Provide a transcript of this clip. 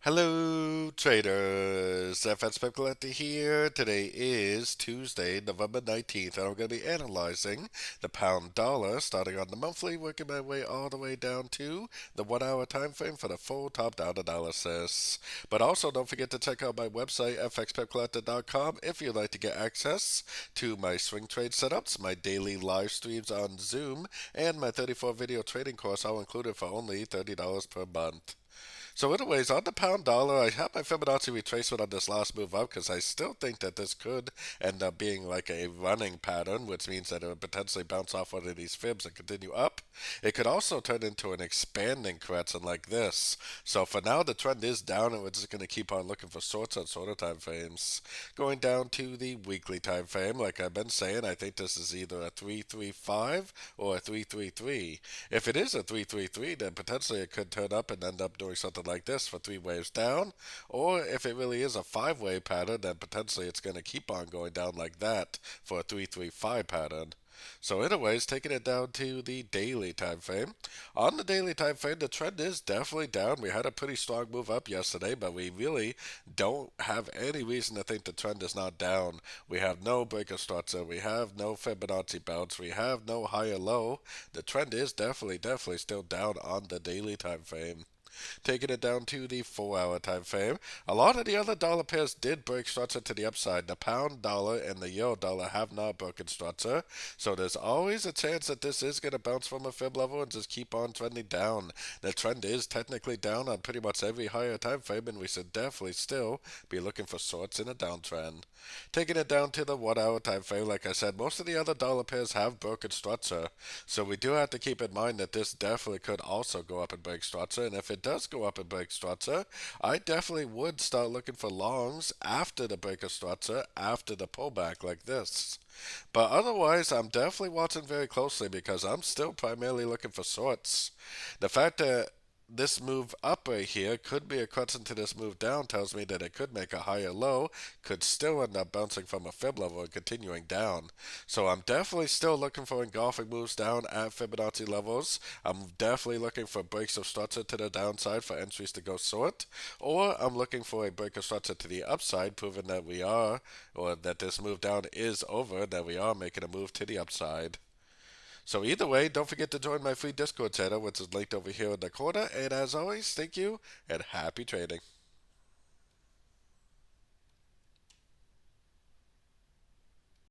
Hello, traders. FX Pip Collector here. Today is Tuesday, November 19th, and I'm going to be analyzing the pound dollar starting on the monthly, working my way all the way down to the 1 hour time frame for the full top down analysis. But also, don't forget to check out my website, fxpipcollector.com, if you'd like to get access to my swing trade setups, my daily live streams on Zoom, and my 34 video trading course, all included for only $30 per month. So anyways, on the pound dollar, I have my Fibonacci retracement on this last move up because I still think that this could end up being like a running pattern, which means that it would potentially bounce off one of these fibs and continue up. It could also turn into an expanding correction like this. So for now, the trend is down, and we're just going to keep on looking for shorts on shorter time frames. Going down to the weekly time frame, like I've been saying, I think this is either a 335 or a 333. If it is a 333, then potentially it could turn up and end up doing something like this for three waves down. Or if it really is a five-wave pattern, then potentially it's going to keep on going down like that for a 335 pattern. So anyways, taking it down to the daily time frame. On the daily time frame, the trend is definitely down. We had a pretty strong move up yesterday, but we really don't have any reason to think the trend is not down. We have no breaker structure. We have no Fibonacci bounce. We have no higher low. The trend is definitely still down on the daily time frame. Taking it down to the 4 hour time frame. A lot of the other dollar pairs did break structure to the upside. The pound dollar and the euro dollar have not broken structure, so there's always a chance that this is going to bounce from a fib level and just keep on trending down. The trend is technically down on pretty much every higher time frame, and we should definitely still be looking for shorts in a downtrend. Taking it down to the 1 hour time frame, like I said, most of the other dollar pairs have broken structure, so we do have to keep in mind that this definitely could also go up and break structure, and if it does go up and break structure, I definitely would start looking for longs after the break of structure, after the pullback like this. But otherwise, I'm definitely watching very closely because I'm still primarily looking for shorts. The fact that this move up right here could be a correction to this move down tells me that it could make a higher low, could still end up bouncing from a fib level and continuing down. So I'm definitely still looking for engulfing moves down at Fibonacci levels. I'm definitely looking for breaks of structure to the downside for entries to go short, or I'm looking for a break of structure to the upside, proving that we are, or that this move down is over, that we are making a move to the upside. So either way, don't forget to join my free Discord channel, which is linked over here in the corner. And as always, thank you and happy trading.